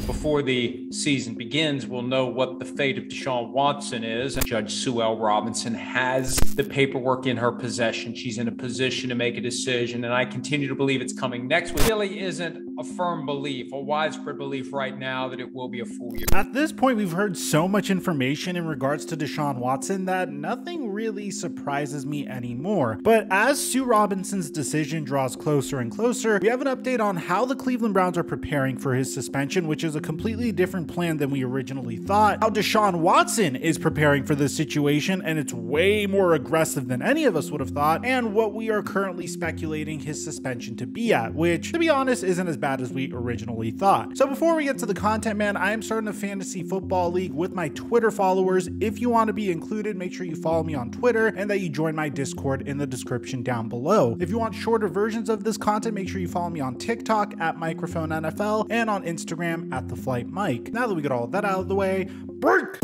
Before the season begins, we'll know what the fate of Deshaun Watson is. Judge Sue L. Robinson has the paperwork in her possession. She's in a position to make a decision, and I continue to believe it's coming next week. It really isn't a firm belief, a widespread belief right now that it will be a full year. At this point, we've heard so much information in regards to Deshaun Watson that nothing really surprises me anymore. But as Sue Robinson's decision draws closer and closer, we have an update on how the Cleveland Browns are preparing for his suspension, which is a completely different plan than we originally thought. How Deshaun Watson is preparing for this situation, and it's way more aggressive than any of us would have thought, and what we are currently speculating his suspension to be at, which, to be honest, isn't as bad as we originally thought. So before we get to the content, man, I am starting a fantasy football league with my Twitter followers. If you want to be included, make sure you follow me on Twitter and that you join my Discord in the description down below. If you want shorter versions of this content, make sure you follow me on TikTok at Mikerophone NFL and on Instagram at The Flight Mike. Now that we got all of that out of the way, break!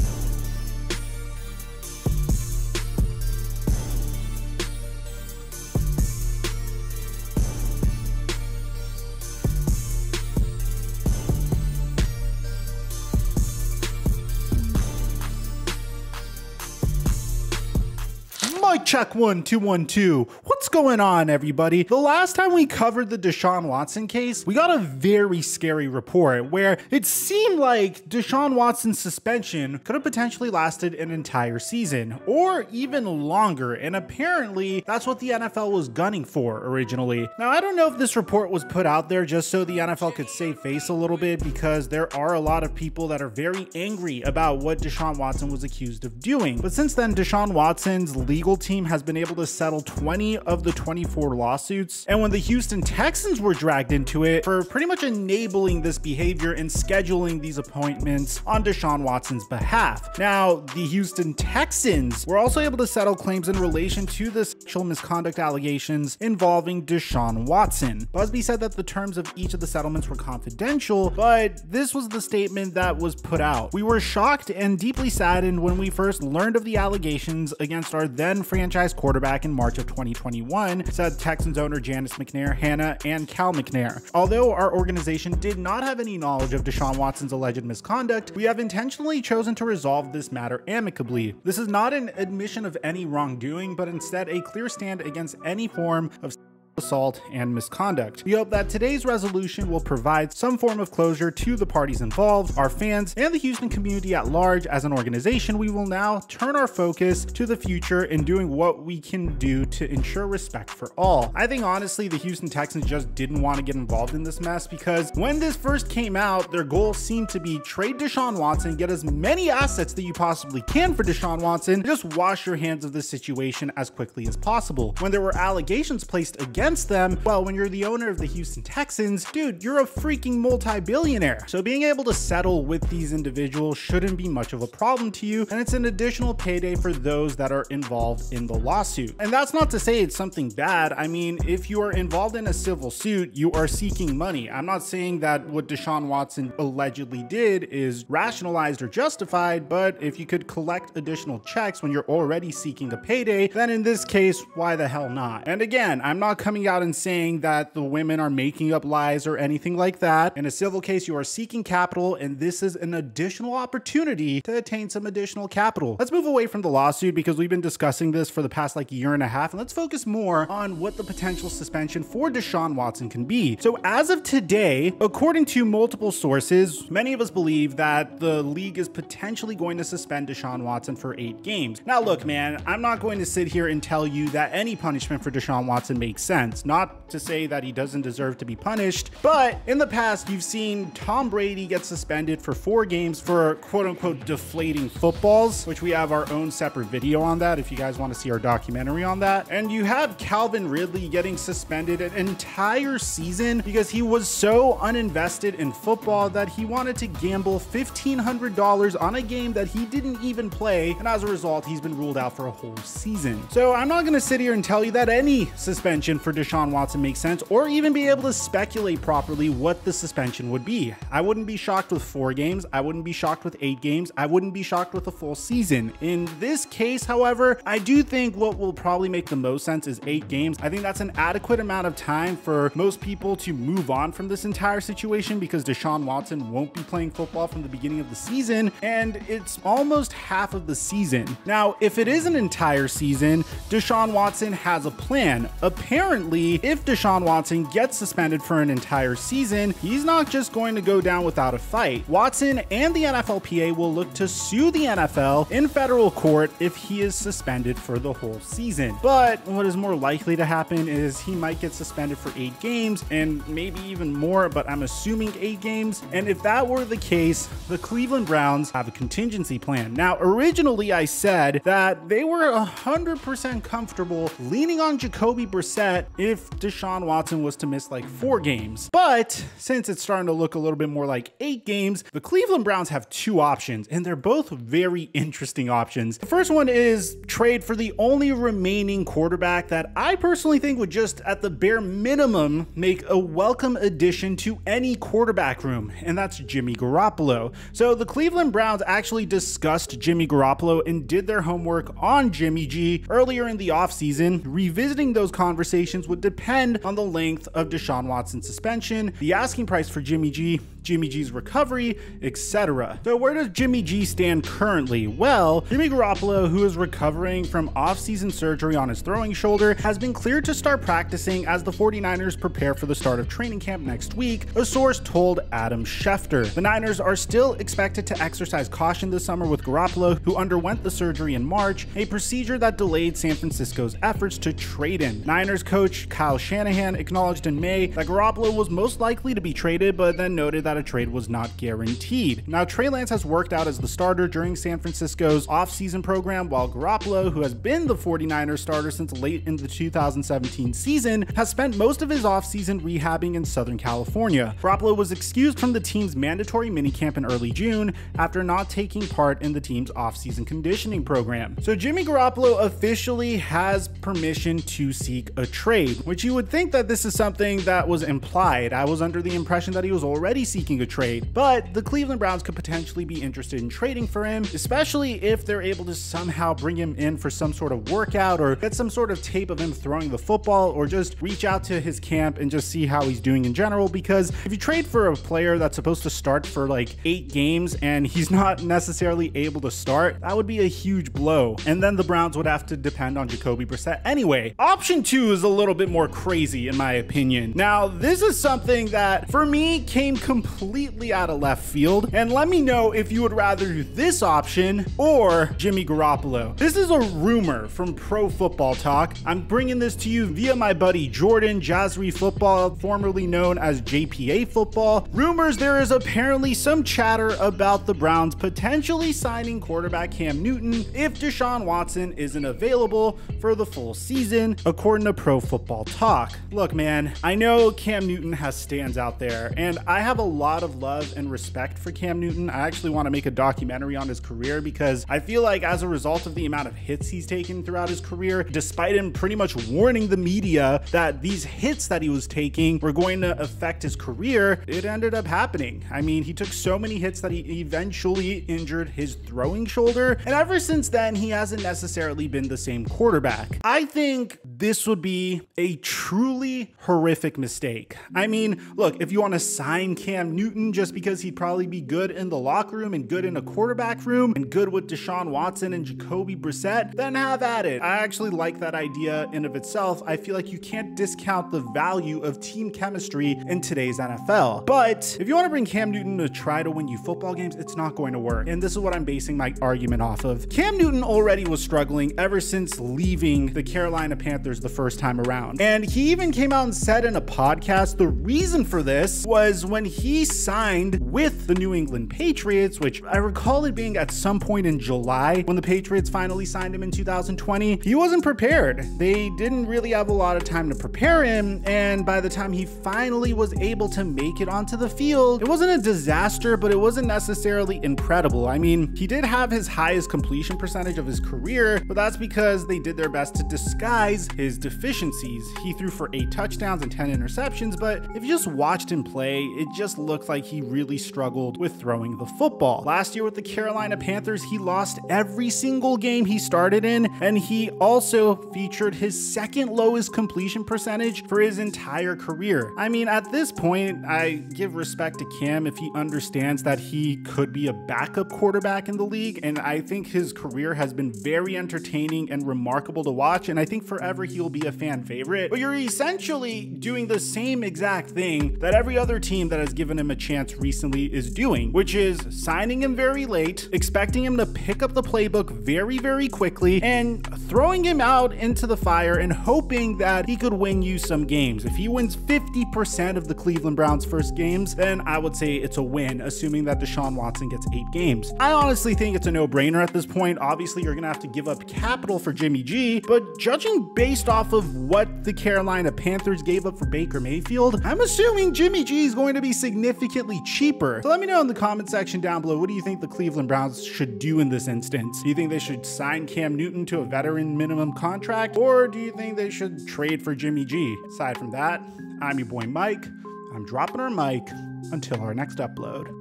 Mic check 1 2 1 2. What's going on, everybody? The last time we covered the Deshaun Watson case, we got a very scary report where it seemed like Deshaun Watson's suspension could have potentially lasted an entire season or even longer, and apparently that's what the NFL was gunning for originally. Now, I don't know if this report was put out there just so the NFL could save face a little bit, because there are a lot of people that are very angry about what Deshaun Watson was accused of doing. But since then, Deshaun Watson's legal team has been able to settle 20 of the 24 lawsuits, and when the Houston Texans were dragged into it for pretty much enabling this behavior and scheduling these appointments on Deshaun Watson's behalf. Now, the Houston Texans were also able to settle claims in relation to the sexual misconduct allegations involving Deshaun Watson. Busby said that the terms of each of the settlements were confidential, but this was the statement that was put out. "We were shocked and deeply saddened when we first learned of the allegations against our then franchise quarterback in March of 2021, said Texans owner Janice McNair, Hannah, and Cal McNair. Although our organization did not have any knowledge of Deshaun Watson's alleged misconduct, we have intentionally chosen to resolve this matter amicably. This is not an admission of any wrongdoing, but instead a clear stand against any form of assault and misconduct. We hope that today's resolution will provide some form of closure to the parties involved, our fans, and the Houston community at large. As an organization, we will now turn our focus to the future in doing what we can do to ensure respect for all." I think honestly the Houston Texans just didn't want to get involved in this mess, because when this first came out, their goal seemed to be trade Deshaun Watson, get as many assets that you possibly can for Deshaun Watson, and just wash your hands of this situation as quickly as possible. When there were allegations placed against them, well, when you're the owner of the Houston Texans, dude, you're a freaking multi-billionaire. So being able to settle with these individuals shouldn't be much of a problem to you, and it's an additional payday for those that are involved in the lawsuit. And that's not to say it's something bad. I mean, if you are involved in a civil suit, you are seeking money. I'm not saying that what Deshaun Watson allegedly did is rationalized or justified, but if you could collect additional checks when you're already seeking a payday, then in this case, why the hell not? And again, I'm not coming out and saying that the women are making up lies or anything like that. In a civil case, you are seeking capital, and this is an additional opportunity to attain some additional capital. Let's move away from the lawsuit, because we've been discussing this for the past like year and a half, and let's focus more on what the potential suspension for Deshaun Watson can be. So as of today, according to multiple sources, many of us believe that the league is potentially going to suspend Deshaun Watson for 8 games. Now look, man, I'm not going to sit here and tell you that any punishment for Deshaun Watson makes sense. Not to say that he doesn't deserve to be punished, but in the past, you've seen Tom Brady get suspended for 4 games for quote unquote deflating footballs, which we have our own separate video on that if you guys want to see our documentary on that. And you have Calvin Ridley getting suspended an entire season because he was so uninvested in football that he wanted to gamble $1,500 on a game that he didn't even play, and as a result, he's been ruled out for a whole season. So I'm not going to sit here and tell you that any suspension for Deshaun Watson makes sense, or even be able to speculate properly what the suspension would be. I wouldn't be shocked with 4 games. I wouldn't be shocked with 8 games. I wouldn't be shocked with a full season. In this case, however, I do think what will probably make the most sense is 8 games. I think that's an adequate amount of time for most people to move on from this entire situation, because Deshaun Watson won't be playing football from the beginning of the season, and it's almost half of the season. Now, if it is an entire season, Deshaun Watson has a plan. Apparently, if Deshaun Watson gets suspended for an entire season, he's not just going to go down without a fight. Watson and the NFLPA will look to sue the NFL in federal court if he is suspended for the whole season. But what is more likely to happen is he might get suspended for 8 games and maybe even more, but I'm assuming 8 games. And if that were the case, the Cleveland Browns have a contingency plan. Now, originally I said that they were 100% comfortable leaning on Jacoby Brissett if Deshaun Watson was to miss like 4 games. But since it's starting to look a little bit more like 8 games, the Cleveland Browns have 2 options, and they're both very interesting options. The first one is trade for the only remaining quarterback that I personally think would just at the bare minimum make a welcome addition to any quarterback room, and that's Jimmy Garoppolo. So the Cleveland Browns actually discussed Jimmy Garoppolo and did their homework on Jimmy G earlier in the offseason. Revisiting those conversations would depend on the length of Deshaun Watson's suspension, the asking price for Jimmy G's recovery, etc. So where does Jimmy G stand currently? Well, Jimmy Garoppolo, who is recovering from off-season surgery on his throwing shoulder, has been cleared to start practicing as the 49ers prepare for the start of training camp next week, a source told Adam Schefter. The Niners are still expected to exercise caution this summer with Garoppolo, who underwent the surgery in March, a procedure that delayed San Francisco's efforts to trade him. Niners coach Kyle Shanahan acknowledged in May that Garoppolo was most likely to be traded, but then noted that a trade was not guaranteed. Now, Trey Lance has worked out as the starter during San Francisco's offseason program, while Garoppolo, who has been the 49ers starter since late in the 2017 season, has spent most of his offseason rehabbing in Southern California. Garoppolo was excused from the team's mandatory minicamp in early June after not taking part in the team's offseason conditioning program. So Jimmy Garoppolo officially has permission to seek a trade, which you would think that this is something that was implied. I was under the impression that he was already seeking a trade, but the Cleveland Browns could potentially be interested in trading for him, especially if they're able to somehow bring him in for some sort of workout or get some sort of tape of him throwing the football, or just reach out to his camp and just see how he's doing in general. Because if you trade for a player that's supposed to start for like 8 games and he's not necessarily able to start, that would be a huge blow. And then the Browns would have to depend on Jacoby Brissett anyway. Option 2 is a little bit more crazy in my opinion. Now, this is something that for me came completely out of left field, and let me know if you would rather do this option or Jimmy Garoppolo. This is a rumor from Pro Football Talk. I'm bringing this to you via my buddy Jordan, Jazry Football, formerly known as JPA Football. Rumors: there is apparently some chatter about the Browns potentially signing quarterback Cam Newton if Deshaun Watson isn't available for the full season, according to Pro Football Talk. Look, man, I know Cam Newton has stands out there, and I have a lot of love and respect for Cam Newton. I actually want to make a documentary on his career, because I feel like as a result of the amount of hits he's taken throughout his career, despite him pretty much warning the media that these hits that he was taking were going to affect his career, it ended up happening. I mean, he took so many hits that he eventually injured his throwing shoulder, and ever since then, he hasn't necessarily been the same quarterback. I think this would be a truly horrific mistake. I mean, look, if you want to sign Cam Newton just because he'd probably be good in the locker room and good in a quarterback room and good with Deshaun Watson and Jacoby Brissett, then have at it. I actually like that idea in of itself. I feel like you can't discount the value of team chemistry in today's NFL. But if you want to bring Cam Newton to try to win you football games, it's not going to work. And this is what I'm basing my argument off of. Cam Newton already was struggling ever since leaving the Carolina Panthers the first time around. And he even came out and said in a podcast the reason for this was when he signed with the New England Patriots, which I recall it being at some point in July when the Patriots finally signed him in 2020. He wasn't prepared. They didn't really have a lot of time to prepare him, and by the time he finally was able to make it onto the field, it wasn't a disaster, but it wasn't necessarily incredible. I mean, he did have his highest completion percentage of his career, but that's because they did their best to disguise his deficiencies. He threw for 8 touchdowns and 10 interceptions, but if you just watched him play, it just looked like he really struggled with throwing the football. Last year with the Carolina Panthers, he lost every single game he started in, and he also featured his second lowest completion percentage for his entire career. I mean, at this point, I give respect to Cam if he understands that he could be a backup quarterback in the league, and I think his career has been very entertaining and remarkable to watch, and I think forever he'll be a fan favorite. But you're essentially doing the same exact thing that every other team that has given him a chance recently is doing, which is signing him very late, expecting him to pick up the playbook very, very quickly, and throwing him out into the fire and hoping that he could win you some games. If he wins 50% of the Cleveland Browns' first games, then I would say it's a win, assuming that Deshaun Watson gets 8 games. I honestly think it's a no-brainer at this point. Obviously, you're gonna have to give up capital for Jimmy G, but judging based off of what the Carolina Panthers gave up for Baker Mayfield, I'm assuming Jimmy G is going to be significantly cheaper. So let me know in the comment section down below, what do you think the Cleveland Browns should do in this instance? Do you think they should sign Cam Newton to a veteran minimum contract, or do you think they should trade for Jimmy G? Aside from that, I'm your boy Mike. I'm dropping our mic until our next upload.